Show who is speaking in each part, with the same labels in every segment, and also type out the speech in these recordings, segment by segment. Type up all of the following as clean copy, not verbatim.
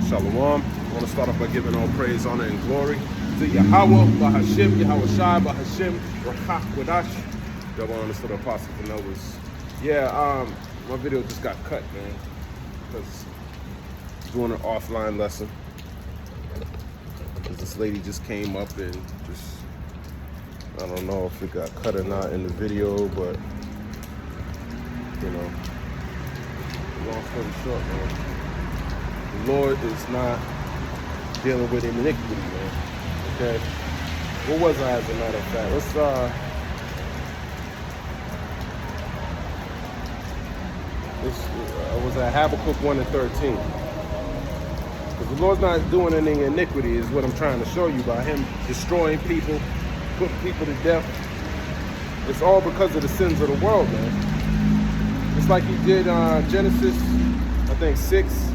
Speaker 1: Shalom. I want to start off by giving all praise, honor, and glory to Yahweh, Bahashim, Yahweh Shai, Bahashim, Rakach Wadash. Double honors to the Apostle for Noah's. Yeah, my video just got cut, man, because I'm doing an offline lesson. Because this lady just came up and just, I don't know if it got cut or not in the video, but, you know, long story short, man. The Lord is not dealing with iniquity, man. Okay? What was I, as a matter of fact? Let's, I was at Habakkuk 1 and 13. Because the Lord's not doing any iniquity is what I'm trying to show you by him destroying people, putting people to death. It's all because of the sins of the world, man. It's like he did Genesis, I think 6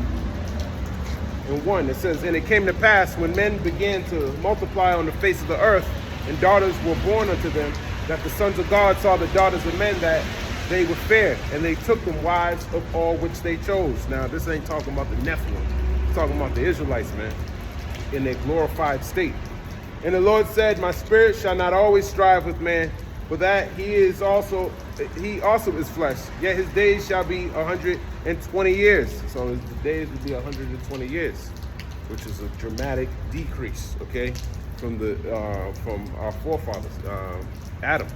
Speaker 1: and 1. It says, and it came to pass when men began to multiply on the face of the earth, and daughters were born unto them, that the sons of God saw the daughters of men that they were fair, and they took them wives of all which they chose. Now, this ain't talking about the Nephilim. It's talking about the Israelites, man, in their glorified state. And the Lord said, my spirit shall not always strive with man, for that he also is flesh. Yet his days shall be 120 years. So his days will be 120 years, which is a dramatic decrease, okay, from our forefathers, Adam.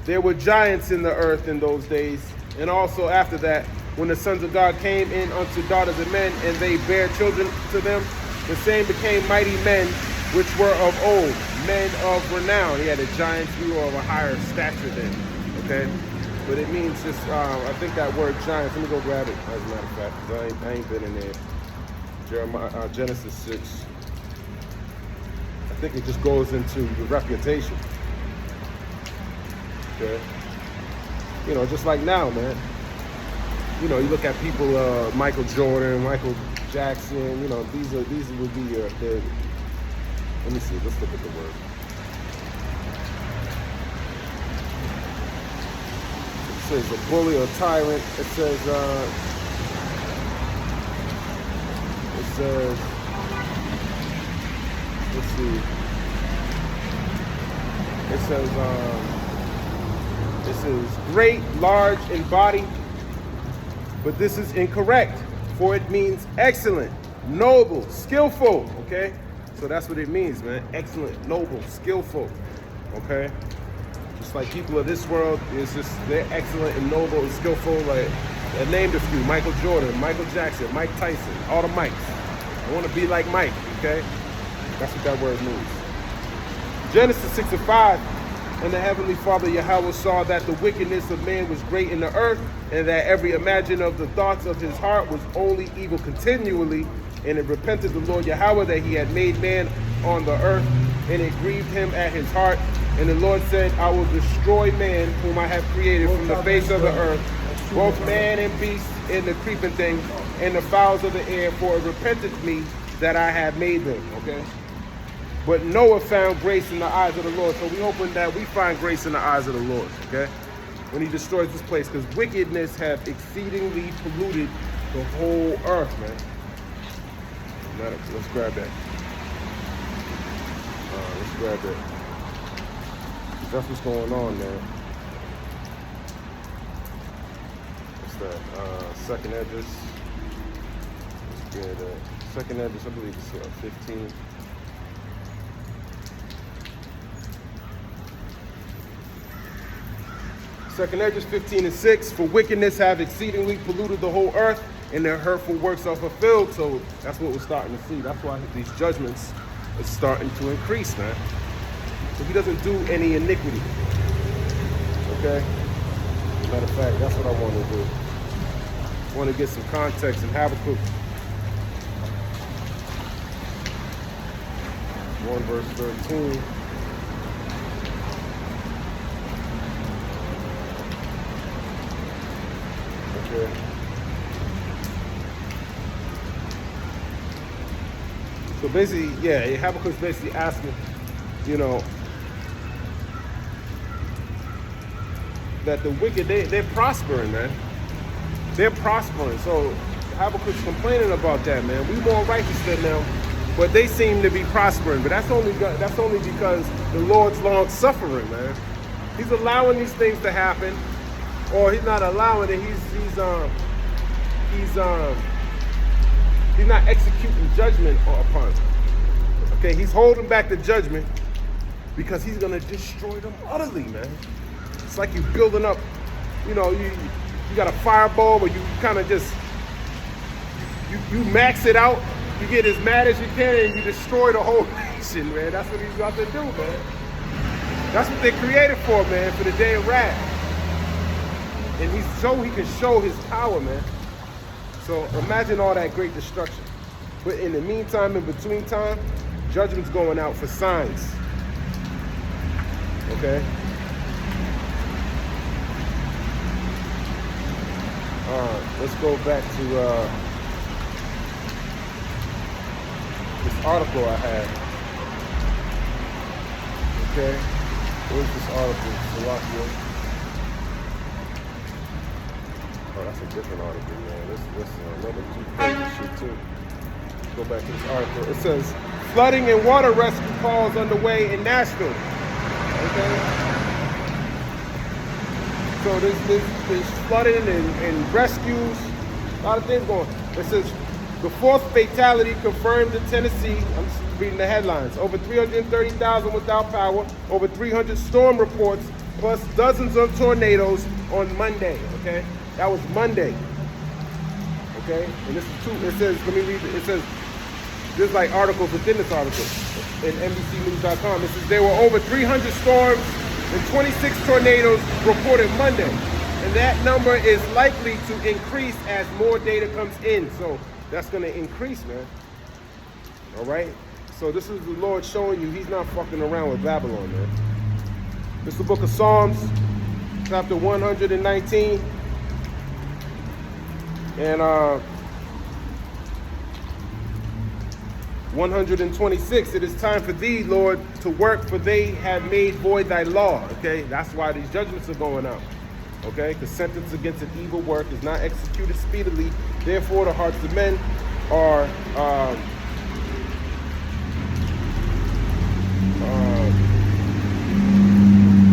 Speaker 1: There were giants in the earth in those days, and also after that, when the sons of God came in unto daughters of men, and they bare children to them, the same became mighty men, which were of old, men of renown. He had a giant view of a higher stature than, okay? But it means just, I think that word giants, let me go grab it, as a matter of fact, because I ain't been in there. Genesis 6. I think it just goes into the reputation. Okay? You know, just like now, man. You know, you look at people, Michael Jordan, Michael Jackson, you know, these would be your, let me see, let's look at the word. It says a bully or tyrant. It says, let's see. It says great, large in body, but this is incorrect, for it means excellent, noble, skillful, okay? So that's what it means, man. Excellent, noble, skillful, okay? Just like people of this world, it's just, they're excellent and noble and skillful. Like, I named a few: Michael Jordan, Michael Jackson, Mike Tyson, all the Mikes. I want to be like Mike, okay? That's what that word means. Genesis 6 and 5. And the heavenly Father Yahweh saw that the wickedness of man was great in the earth, and that every imagining of the thoughts of his heart was only evil continually. And it repented the Lord Yahweh that he had made man on the earth, and it grieved him at his heart. And the Lord said, I will destroy man whom I have created from the face of the earth, both man and beast, and the creeping thing, and the fowls of the air, for it repented me that I have made them. Okay? But Noah found grace in the eyes of the Lord. So we hoping that we find grace in the eyes of the Lord, okay? When he destroys this place, because wickedness have exceedingly polluted the whole earth, man. Let's grab that. Let's grab that. That's what's going on, man. What's that? Second Edges. Let's get that. Second Edges, I believe it's 15. Second Edges 15 and 6, for wickedness have exceedingly polluted the whole earth, and their hurtful works are fulfilled. So that's what we're starting to see. That's why these judgments are starting to increase, man. So he doesn't do any iniquity. Okay? Matter of fact, that's what I want to do. I want to get some context in Habakkuk 1 verse 13. Okay. So basically, yeah, Habakkuk's basically asking, you know, that the wicked, they're prospering, man. They're prospering. So Habakkuk's complaining about that, man. We more righteous than them, but they seem to be prospering. But that's only because the Lord's long suffering, man. He's allowing these things to happen, or he's not allowing it. He's not executing judgment upon them. Okay, he's holding back the judgment because he's gonna destroy them utterly, man. It's like you building up, you got a fireball where you kind of just you max it out, you get as mad as you can, and you destroy the whole nation, man. That's what he's about to do, man. That's what they created for, man, for the day of wrath. And he can show his power, man. So imagine all that great destruction. But in the meantime, in between time, judgment's going out for signs. Okay? Let's go back to this article I had. Okay? Where's this article? Salakia. Oh, that's a different article, man. This is another 2-page shit, too. Let's go back to this article. It says, flooding and water rescue calls underway in Nashville. Okay? So there's flooding and rescues, a lot of things going on. It says, the fourth fatality confirmed in Tennessee. I'm just reading the headlines. Over 330,000 without power, over 300 storm reports, plus dozens of tornadoes on Monday, okay? That was Monday, okay? And this is it says, let me read it. It says, there's like articles within this article in NBCnews.com. It says there were over 300 storms and 26 tornadoes reported Monday. And that number is likely to increase as more data comes in. So that's going to increase, man. All right? So this is the Lord showing you he's not fucking around with Babylon, man. This is the book of Psalms, chapter 119. And 126, it is time for thee, Lord, to work, for they have made void thy law. Okay, that's why these judgments are going out. Okay, the sentence against an evil work is not executed speedily. Therefore, the hearts of men are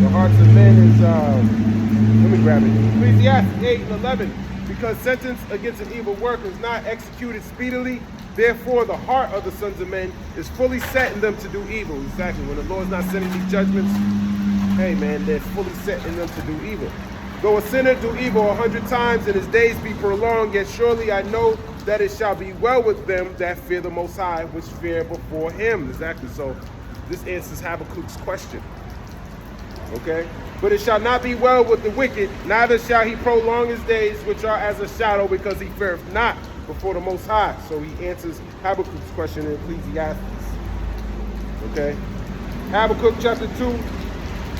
Speaker 1: the hearts of men is let me grab it. Ecclesiastes 8 and 11. Because sentence against an evil work is not executed speedily, therefore the heart of the sons of men is fully set in them to do evil. Exactly. When the Lord's not sending these judgments, hey man, they're fully set in them to do evil. Though a sinner do evil 100 times and his days be prolonged, yet surely I know that it shall be well with them that fear the Most High, which fear before him. Exactly. So this answers Habakkuk's question. Okay? But it shall not be well with the wicked, neither shall he prolong his days, which are as a shadow, because he feareth not before the Most High. So he answers Habakkuk's question in Ecclesiastes. Okay? Habakkuk chapter 2,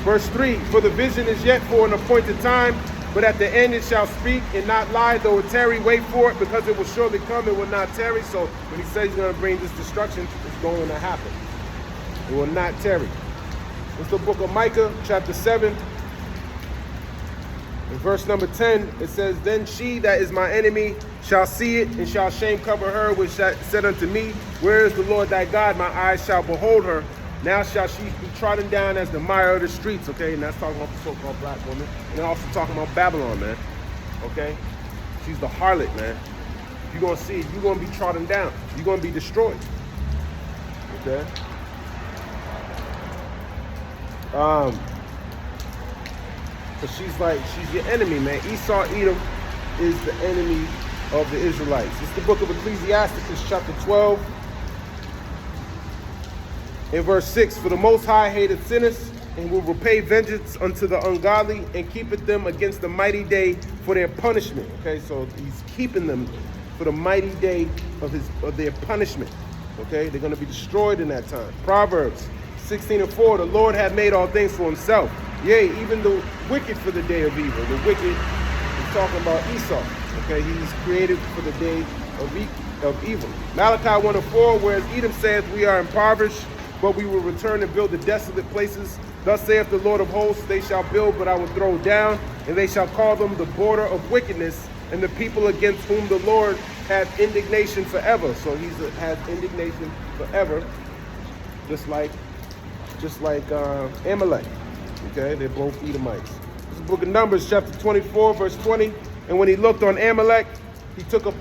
Speaker 1: verse 3. For the vision is yet for an appointed time, but at the end it shall speak and not lie, though it tarry, wait for it, because it will surely come, it will not tarry. So when he says he's going to bring this destruction, it's going to happen. It will not tarry. It's the book of Micah, chapter 7. In verse number 10, it says, then she that is my enemy shall see it, and shall shame cover her, which said unto me, where is the Lord thy God? My eyes shall behold her. Now shall she be trodden down as the mire of the streets. Okay, and that's talking about the so-called black woman. And also talking about Babylon, man. Okay? She's the harlot, man. You're going to see it. You're going to be trodden down. You're going to be destroyed. Okay? But she's your enemy, man. Esau, Edom is the enemy of the Israelites. It's the book of Ecclesiastes, chapter 12. In verse 6, for the Most High hateth sinners, and will repay vengeance unto the ungodly, and keepeth them against the mighty day for their punishment. Okay, so he's keeping them for the mighty day of their punishment. Okay, they're going to be destroyed in that time. Proverbs 16:4, the Lord hath made all things for himself. Yea, even the wicked for the day of evil. The wicked is talking about Esau. Okay, he's created for the day of evil. Malachi 1:4, whereas Edom saith, we are impoverished, but we will return and build the desolate places. Thus saith the Lord of hosts, they shall build, but I will throw down, and they shall call them the border of wickedness, and the people against whom the Lord have indignation forever. So has indignation forever, just like Amalek. Okay, they're both Edomites. This is the book of Numbers, chapter 24, verse 20. And when he looked on Amalek, he took up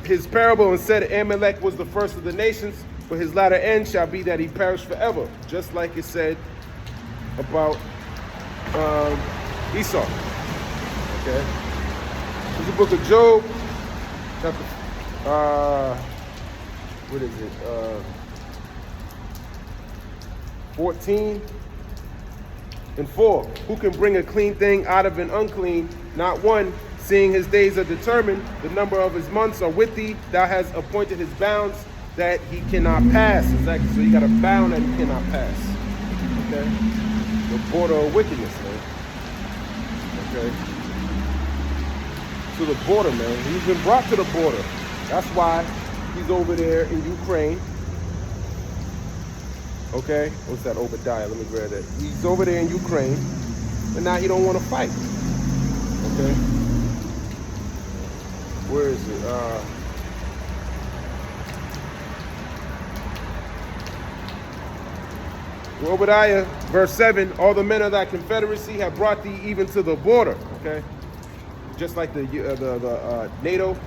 Speaker 1: his parable and said, Amalek was the first of the nations, but his latter end shall be that he perish forever. Just like it said about Esau. Okay. This is the book of Job, chapter, what is it? 14:4. Who can bring a clean thing out of an unclean? Not one, seeing his days are determined. The number of his months are with thee. Thou hast appointed his bounds that he cannot pass. Exactly. So you got a bound that he cannot pass. Okay. The border of wickedness, man. Okay. To the border, man. He's been brought to the border. That's why he's over there in Ukraine. Okay, what's that, Obadiah? Let me grab that. He's over there in Ukraine, and now he don't want to fight. Okay, where is it? Obadiah, verse 7. All the men of thy confederacy have brought thee even to the border. Okay, just like the NATO,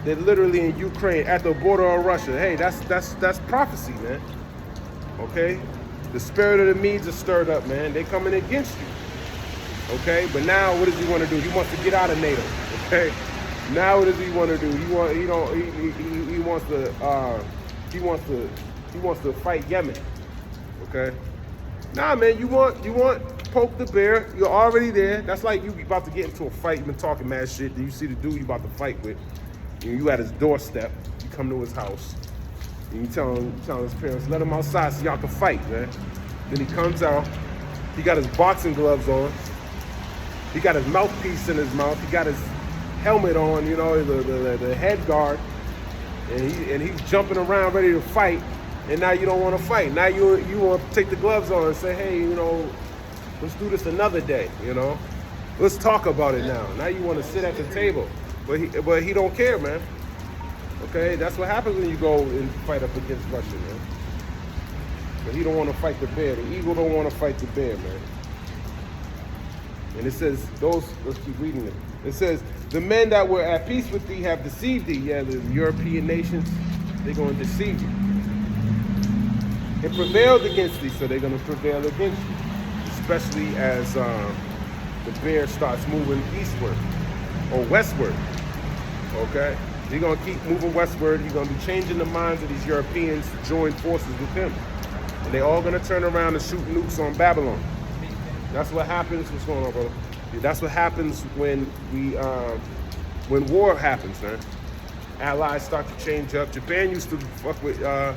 Speaker 1: they're literally in Ukraine at the border of Russia. Hey, that's prophecy, man. Okay, the spirit of the Medes is stirred up, man. They coming against you. Okay, but now what does he want to do? He wants to get out of NATO. Okay, now what does he want to do? He wants to fight Yemen. Okay, nah, man. You want poke the bear. You're already there. That's like you about to get into a fight. You've been talking mad shit. Then you see the dude you about to fight with. You at his doorstep. You come to his house. And you tell his parents, let him outside so y'all can fight, man. Then he comes out. He got his boxing gloves on. He got his mouthpiece in his mouth. He got his helmet on, you know, the head guard. And he's jumping around ready to fight. And now you don't want to fight. Now you want to take the gloves on and say, hey, you know, let's do this another day, you know. Let's talk about it now. Now you want to sit at the table. But he don't care, man. Okay, that's what happens when you go and fight up against Russia, man. But he don't want to fight the bear. The eagle don't want to fight the bear, man. And it says, let's keep reading it. It says, the men that were at peace with thee have deceived thee. Yeah, the European nations, they're going to deceive you. It prevailed against thee, so they're going to prevail against you. Especially as the bear starts moving eastward or westward. Okay? He's going to keep moving westward. He's going to be changing the minds of these Europeans to join forces with him. And they're all going to turn around and shoot nukes on Babylon. That's what happens. What's going on, brother? That's what happens when war happens, man. Allies start to change up. Japan used to fuck with the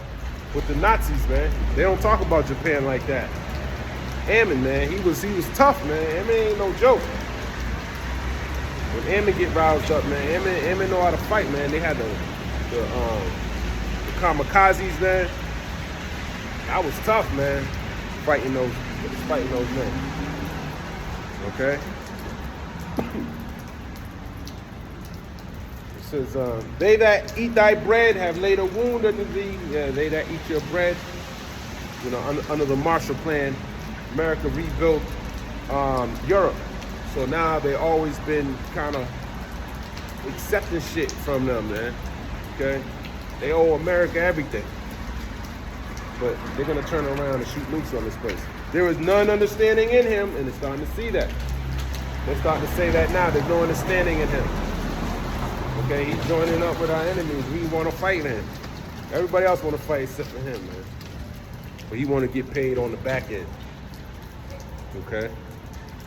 Speaker 1: Nazis, man. They don't talk about Japan like that. Ammon, man, he was tough, man. Ammon ain't no joke. When Ammon get roused up, man, Ammon know how to fight, man. They had the kamikazes, man. That was tough, man. Fighting those men. Okay. It says, they that eat thy bread have laid a wound unto thee. Yeah, they that eat your bread. You know, under the Marshall Plan, America rebuilt Europe. So now they always been kind of accepting shit from them, man. Okay? They owe America everything. But they're going to turn around and shoot nukes on this place. There is none understanding in him, and they're starting to see that. They're starting to say that now. There's no understanding in him. Okay? He's joining up with our enemies. We want to fight him. Everybody else want to fight except for him, man. But he want to get paid on the back end. Okay?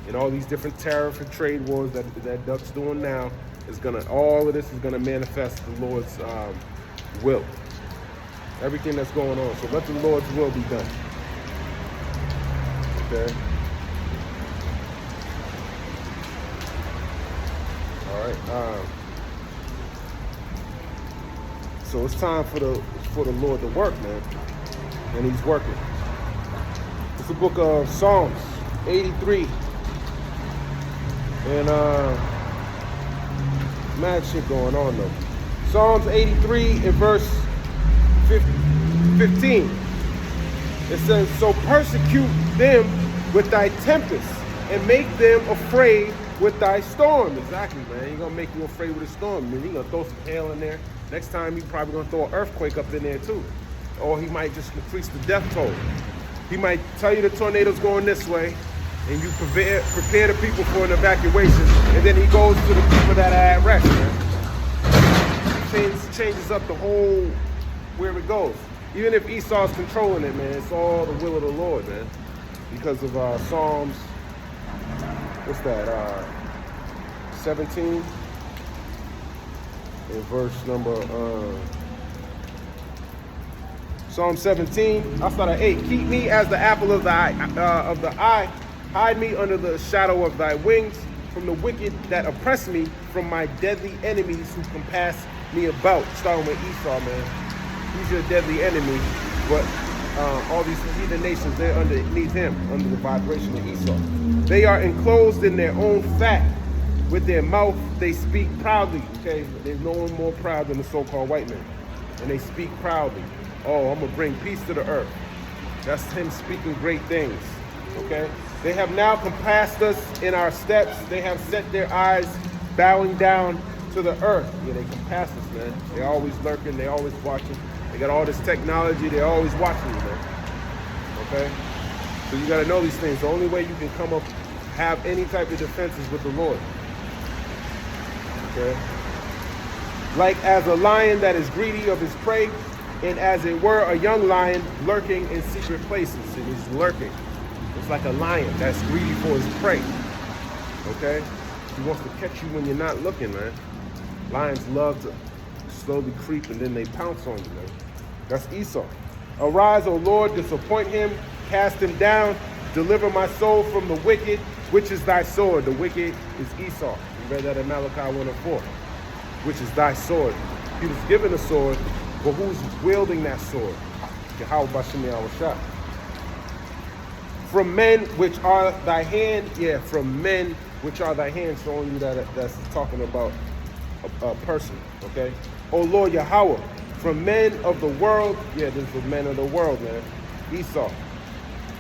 Speaker 1: And all these different tariff and trade wars that Duck's doing now all of this is gonna manifest the Lord's will. Everything that's going on. So let the Lord's will be done. Okay. All right. So it's time for the Lord to work, man, and He's working. It's the book of Psalms 83. And mad shit going on though. Psalms 83 in verse 15. It says, so persecute them with thy tempest and make them afraid with thy storm. Exactly, man. He's going to make you afraid with a storm. Man, he's going to throw some hail in there. Next time, he's probably going to throw an earthquake up in there, too. Or he might just increase the death toll. He might tell you the tornado's going this way, and you prepare the people for an evacuation, and then he goes to the people that are at rest, man. Changes up the whole where it goes. Even if Esau's controlling it, man, it's all the will of the Lord, man. Because of Psalms, what's that, 17? In verse number, Psalm 17, I'll start at 8. Keep me as the apple of the eye. Hide me under the shadow of thy wings, from the wicked that oppress me, from my deadly enemies who compass me about. Starting with Esau, man. He's your deadly enemy, but all these heathen nations, they're underneath him, under the vibration of Esau. They are enclosed in their own fat. With their mouth, they speak proudly. Okay, there's no one more proud than the so-called white man. And they speak proudly. Oh, I'm going to bring peace to the earth. That's him speaking great things. Okay? They have now compassed us in our steps. They have set their eyes bowing down to the earth. Yeah, they compass us, man. They're always lurking. They're always watching. They got all this technology. They're always watching you, man. Okay? So you got to know these things. The only way you can come up, have any type of defense is with the Lord. Okay? Like as a lion that is greedy of his prey, and as it were a young lion lurking in secret places. It is lurking. It's like a lion that's greedy for his prey. Okay? He wants to catch you when you're not looking, man. Lions love to slowly creep and then they pounce on you, man. That's Esau. Arise, O Lord, disappoint him, cast him down, deliver my soul from the wicked, which is thy sword. The wicked is Esau. We read that in Malachi 1:4, which is thy sword. He was given a sword, but who's wielding that sword? Yahweh Bashem Yahushua. From men which are thy hand, yeah, from men which are thy hand, showing you that that's talking about a person, okay? O Lord Yahweh, from men of the world, yeah, this is the men of the world, man, Esau,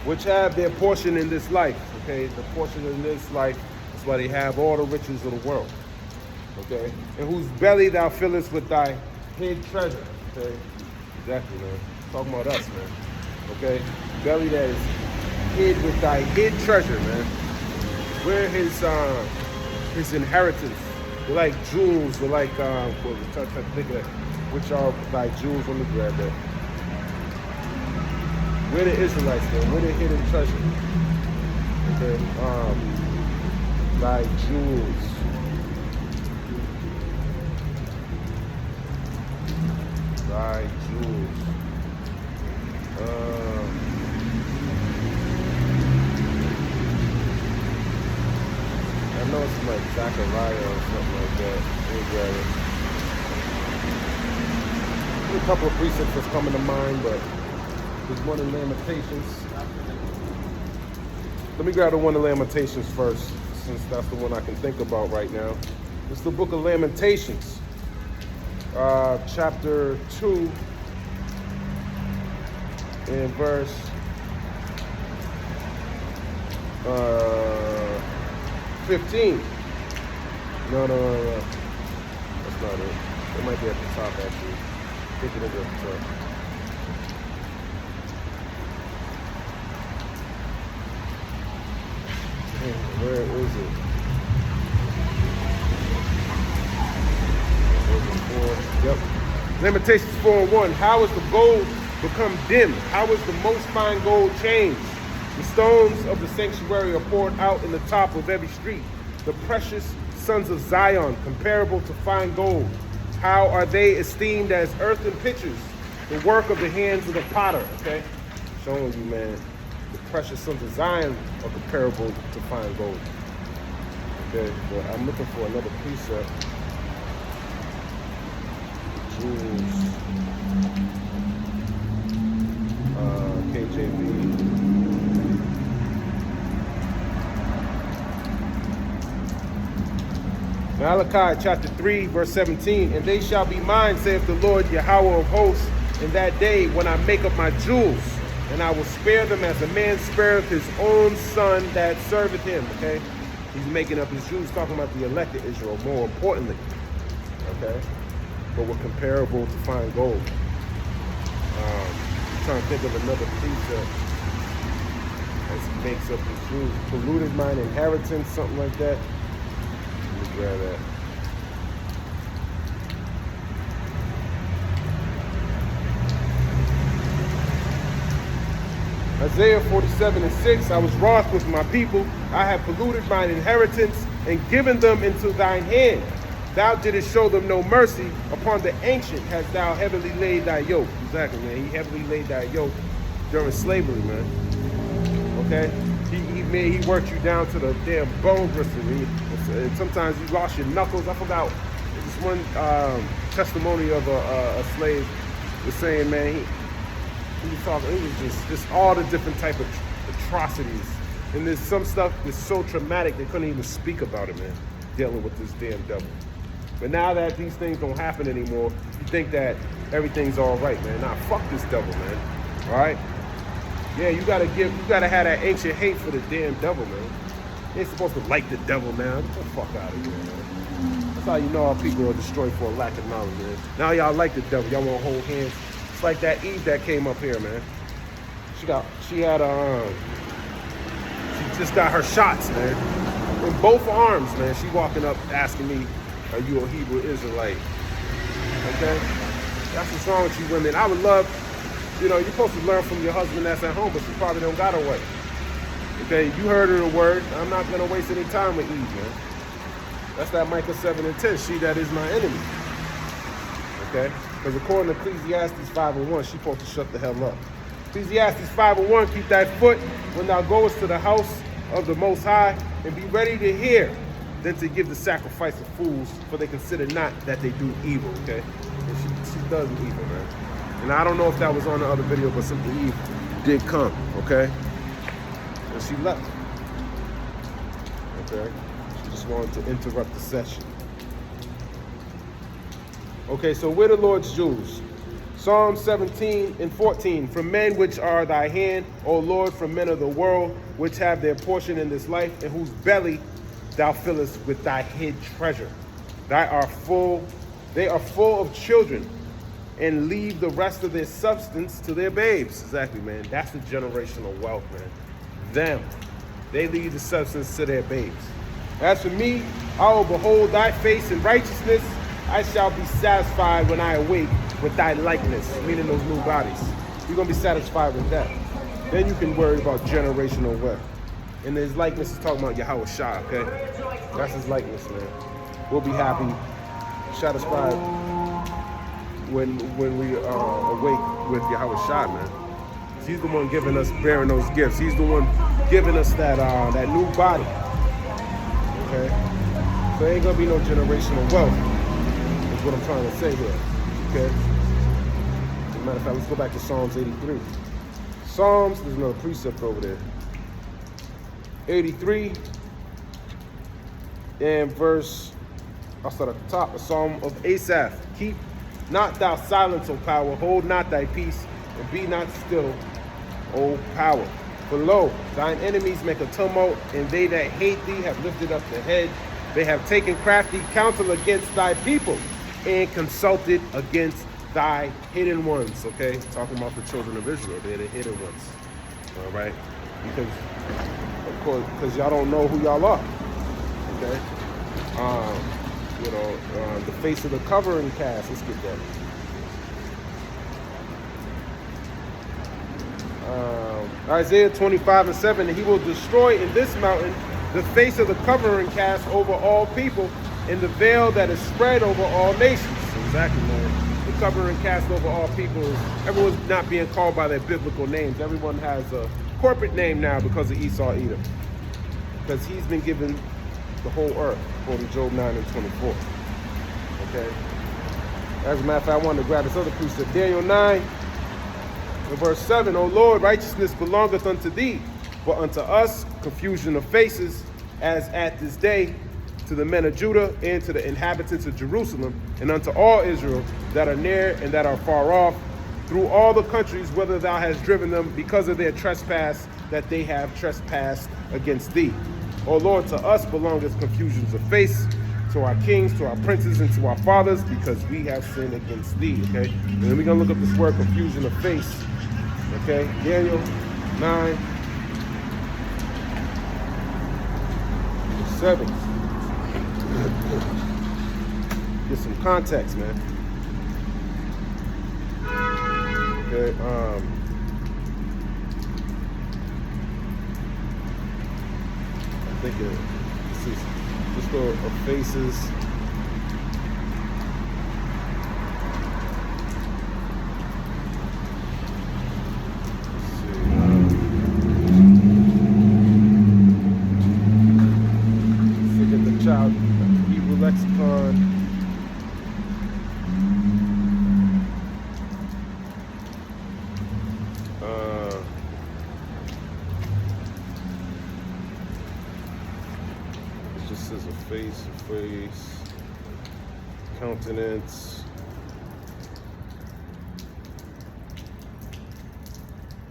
Speaker 1: which have their portion in this life, okay? The portion in this life is why they have all the riches of the world, okay? And whose belly thou fillest with thy hid treasure, okay? Exactly, man. Talking about us, man. Okay? Belly that is hid with thy hid treasure, man. We're his inheritance. We're like jewels. We're like, trying to think of that. Which are thy jewels? Let me grab that. We're the Israelites, man. We're the hidden treasure. Okay? Thy jewels. Thy jewels. I know it's like Zechariah or something like that. There's a couple of precepts that's coming to mind, but there's one in Lamentations. Let me grab the one in Lamentations first, since that's the one I can think about right now. It's the book of Lamentations. Chapter 2 and verse 15. No. That's not it. It might be at the top, actually. I think it is at the top. Where is it? Yep. Lamentations 4:1. How is the gold become dim? How is the most fine gold changed? The stones of the sanctuary are poured out in the top of every street. The precious sons of Zion, comparable to fine gold. How are they esteemed as earthen pitchers, the work of the hands of the potter? Okay, showing you, man, the precious sons of Zion are comparable to fine gold. Okay, but I'm looking for another precept. Jewels, KJV. Malachi chapter 3, verse 17. And they shall be mine, saith the Lord Yahweh of hosts, in that day when I make up my jewels, and I will spare them as a man spareth his own son that serveth him. Okay? He's making up his jewels, talking about the elected Israel, more importantly. Okay? But we're comparable to fine gold. I'm trying to think of another precept as he makes up his jewels. Polluted mine inheritance, something like that. Let me grab that. Isaiah 47:6, I was wroth with my people. I have polluted mine inheritance and given them into thine hand. Thou didst show them no mercy. Upon the ancient hast thou heavily laid thy yoke. Exactly, man. He heavily laid thy yoke during slavery, man. Okay? He worked you down to the damn bone gristle. And sometimes you lost your knuckles. I forgot this one testimony of a slave was saying, man, he was talking, it was just all the different type of atrocities. And there's some stuff that's so traumatic they couldn't even speak about it, man, dealing with this damn devil. But now that these things don't happen anymore, you think that everything's all right, man. Nah, fuck this devil, man. All right? Yeah, you gotta have that ancient hate for the damn devil, man. You ain't supposed to like the devil, man. Get the fuck out of here, man. That's how you know our people are destroyed for a lack of knowledge, man. Now y'all like the devil, y'all wanna hold hands. It's like that Eve that came up here, man. She just got her shots, man. In both arms, man. She walking up asking me, are you a Hebrew Israelite? Okay? That's what's wrong with you women. I would love, you're supposed to learn from your husband that's at home, but you probably don't got a way. Okay, you heard of the word. I'm not gonna waste any time with Eve, man. That's that Micah 7:10, she that is my enemy. Okay? Because according to Ecclesiastes 5:1, she's supposed to shut the hell up. Ecclesiastes 5:1, keep thy foot when thou goest to the house of the Most High, and be ready to hear, than to give the sacrifice of fools, for they consider not that they do evil, okay? And she does evil, man. And I don't know if that was on the other video, but Simply Eve did come, okay? And she left. Okay? She just wanted to interrupt the session. Okay, so we're the Lord's jewels. Psalm 17:14, from men which are thy hand, O Lord, from men of the world, which have their portion in this life, and whose belly thou fillest with thy hid treasure. They are full of children, and leave the rest of their substance to their babes. Exactly, man. That's the generational wealth, man. They leave the substance to their babes. As for me, I will behold thy face in righteousness. I shall be satisfied when I awake with thy likeness, meaning those new bodies. You're going to be satisfied with that. Then you can worry about generational wealth. And his likeness is talking about Yahweh Shah, okay? That's his likeness, man. We'll be happy, satisfied when we awake with Yahweh Shah, man. He's the one giving us, bearing those gifts. He's the one giving us that new body, okay? So there ain't going to be no generational wealth, is what I'm trying to say here, okay? As a matter of fact, let's go back to Psalms 83. Psalms, there's another precept over there. 83 and verse, I'll start at the top, a psalm of Asaph. Keep not thou silence, O power, hold not thy peace, and be not still, O power. For lo, thine enemies make a tumult, and they that hate thee have lifted up the head. They have taken crafty counsel against thy people, and consulted against thy hidden ones. Okay, talking about the children of Israel, they're the hidden ones. All right, because y'all don't know who y'all are, okay? The face of the covering cast, let's get that. Isaiah 25:7, he will destroy in this mountain the face of the covering cast over all people, and the veil that is spread over all nations. Exactly, man. The covering cast over all people is, everyone's not being called by their biblical names. Everyone has a corporate name now because of Esau Edom. Because he's been given the whole earth, according to Job 9:24. Okay? As a matter of fact, I wanted to grab this other precept. Daniel 9, verse 7, O Lord, righteousness belongeth unto thee, but unto us confusion of faces, as at this day, to the men of Judah, and to the inhabitants of Jerusalem, and unto all Israel that are near and that are far off, through all the countries whither thou hast driven them, because of their trespass that they have trespassed against thee. O Lord, to us belongeth confusions of face, to our kings, to our princes, and to our fathers, because we have sinned against thee. Okay, and then we're gonna look up this word confusion of face. Okay, Daniel 9, 7. Get some context, man. Okay, I'm thinking this is just go of faces. Child Hebrew lexicon. It just says a face, countenance.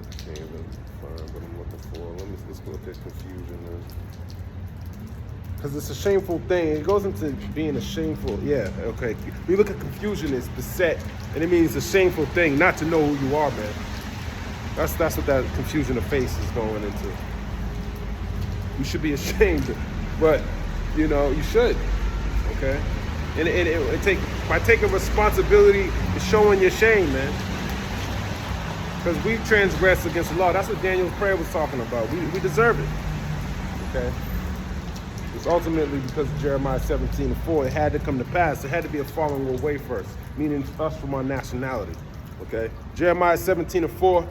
Speaker 1: I can't even find what I'm looking for. Let's look at confusion then. Because it's a shameful thing. It goes into being a shameful, yeah, okay. We look at confusion as beset, and it means a shameful thing not to know who you are, man. That's what that confusion of face is going into. You should be ashamed, but, you know, you should, okay? And by taking responsibility, it's showing your shame, man. Because we transgress against the law. That's what Daniel's prayer was talking about. We deserve it, okay? It's ultimately because of Jeremiah 17:4. It had to come to pass. It had to be a falling away first, meaning us from our nationality. Okay? Jeremiah 17:4.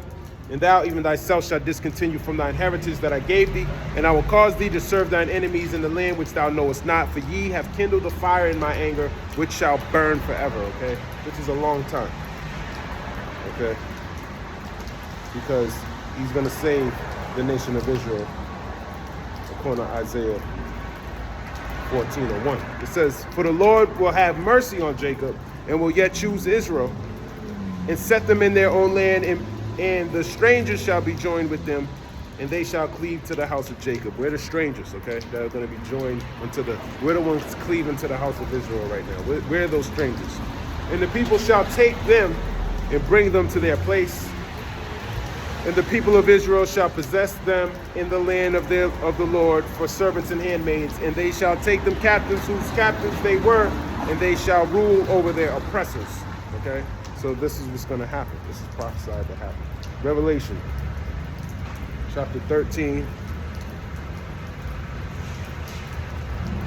Speaker 1: And thou even thyself shalt discontinue from thine heritage that I gave thee, and I will cause thee to serve thine enemies in the land which thou knowest not, for ye have kindled a fire in my anger, which shall burn forever. Okay? Which is a long time. Okay? Because he's going to save the nation of Israel, according to Isaiah 14:1. It says, for the Lord will have mercy on Jacob, and will yet choose Israel, and set them in their own land, and the strangers shall be joined with them, and they shall cleave to the house of Jacob. We're the strangers, okay? That are going to be joined we're the ones cleaving to the house of Israel right now. We're those strangers. And the people shall take them and bring them to their place, and the people of Israel shall possess them in the land of the Lord for servants and handmaids, and they shall take them captives whose captives they were, and they shall rule over their oppressors. Okay? So this is what's going to happen. This is prophesied to happen. Revelation chapter 13.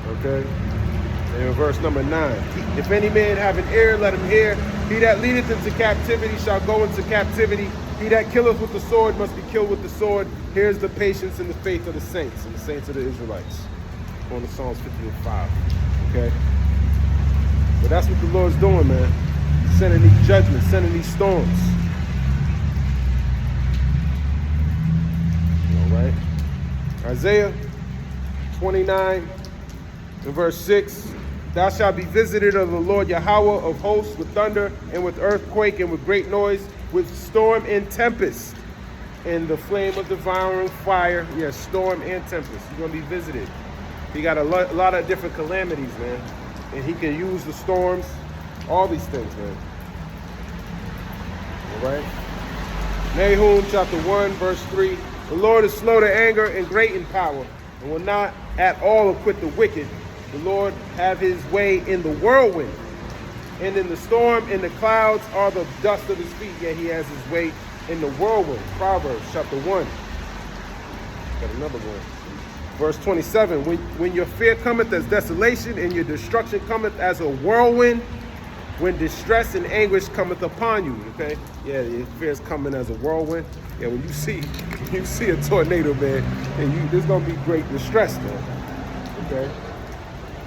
Speaker 1: Okay? And in verse number 9. If any man have an ear, let him hear. He that leadeth into captivity shall go into captivity. He that killeth with the sword must be killed with the sword. Here's the patience and the faith of the saints, and the saints of the Israelites. On the Psalms 50:5. Okay? But that's what the Lord's doing, man. Sending these judgments, sending these storms. All right? Isaiah 29 and verse 6. Thou shalt be visited of the Lord Yahweh of hosts with thunder and with earthquake and with great noise, with storm and tempest, and the flame of devouring fire. Yes, storm and tempest. You're going to be visited. He got a lot of different calamities, man. And he can use the storms, all these things, man. All right? Nahum chapter 1, verse 3. The Lord is slow to anger and great in power, and will not at all acquit the wicked. The Lord have his way in the whirlwind, and in the storm, in the clouds are the dust of his feet. Yet he has his way in the whirlwind. Proverbs chapter 1. Got another one. Verse 27. When your fear cometh as desolation, and your destruction cometh as a whirlwind, when distress and anguish cometh upon you. Okay? Yeah, your fear is coming as a whirlwind. Yeah, when you see a tornado, man, and there's gonna be great distress, man. Okay?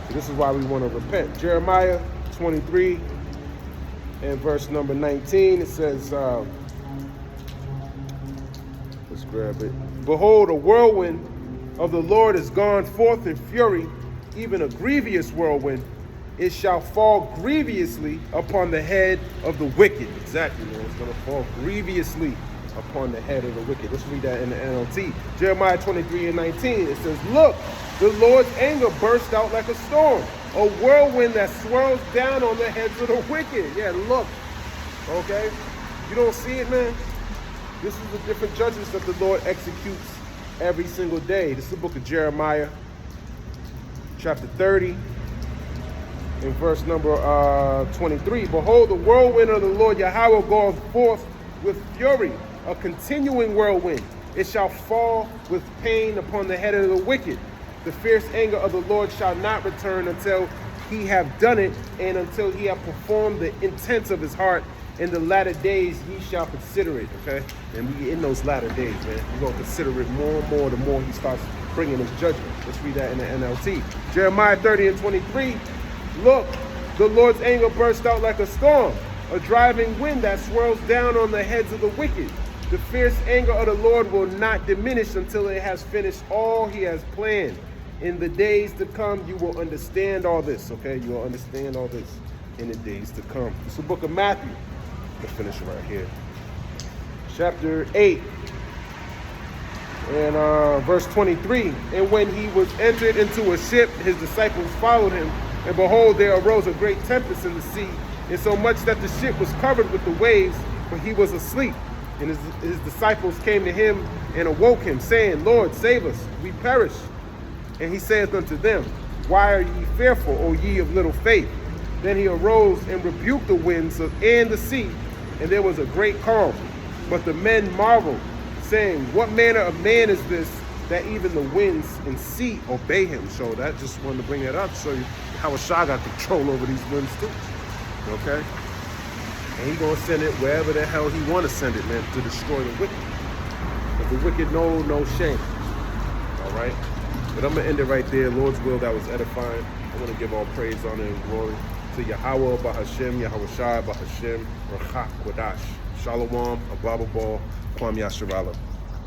Speaker 1: So this is why we want to repent. Jeremiah 23 and verse number 19, it says, let's grab it. Behold, a whirlwind of the Lord is gone forth in fury, even a grievous whirlwind, it shall fall grievously upon the head of the wicked. Exactly, man. It's going to fall grievously upon the head of the wicked. Let's read that in the NLT. Jeremiah 23:19. It says, look, the Lord's anger burst out like a storm, a whirlwind that swirls down on the heads of the wicked. Yeah, look. Okay? You don't see it, man? This is the different judgments that the Lord executes every single day. This is the book of Jeremiah, chapter 30, in verse number 23. Behold, the whirlwind of the Lord Yahweh goeth forth with fury, a continuing whirlwind. It shall fall with pain upon the head of the wicked. The fierce anger of the Lord shall not return until he have done it, and until he have performed the intents of his heart. In the latter days ye shall consider it. Okay? And we in those latter days, man. We're going to consider it more and more the more he starts bringing his judgment. Let's read that in the NLT. Jeremiah 30:23. Look, the Lord's anger burst out like a storm, a driving wind that swirls down on the heads of the wicked. The fierce anger of the Lord will not diminish until it has finished all he has planned. In the days to come, you will understand all this. Okay? You will understand all this in the days to come. It's the book of Matthew. Let's finish it right here. Chapter 8 and verse 23. And when he was entered into a ship, his disciples followed him. And behold, there arose a great tempest in the sea, insomuch that the ship was covered with the waves, but he was asleep. And his disciples came to him and awoke him, saying, Lord, save us, we perish. And he saith unto them, why are ye fearful, O ye of little faith? Then he arose and rebuked the winds and the sea, and there was a great calm. But the men marveled, saying, what manner of man is this, that even the winds and sea obey him? So that just wanted to bring that up, so how Shah got control over these winds too. Okay? And he gonna send it wherever the hell he wanna send it, man, to destroy the wicked. But the wicked know no shame. All right? But I'm gonna end it right there. Lord's will, that was edifying. I wanna give all praise, honor, and glory to Yahweh Bahashem, Yahweh Shai Bahashem, Rachak Kodash. Shalom, Ababa Kwam Yasharala.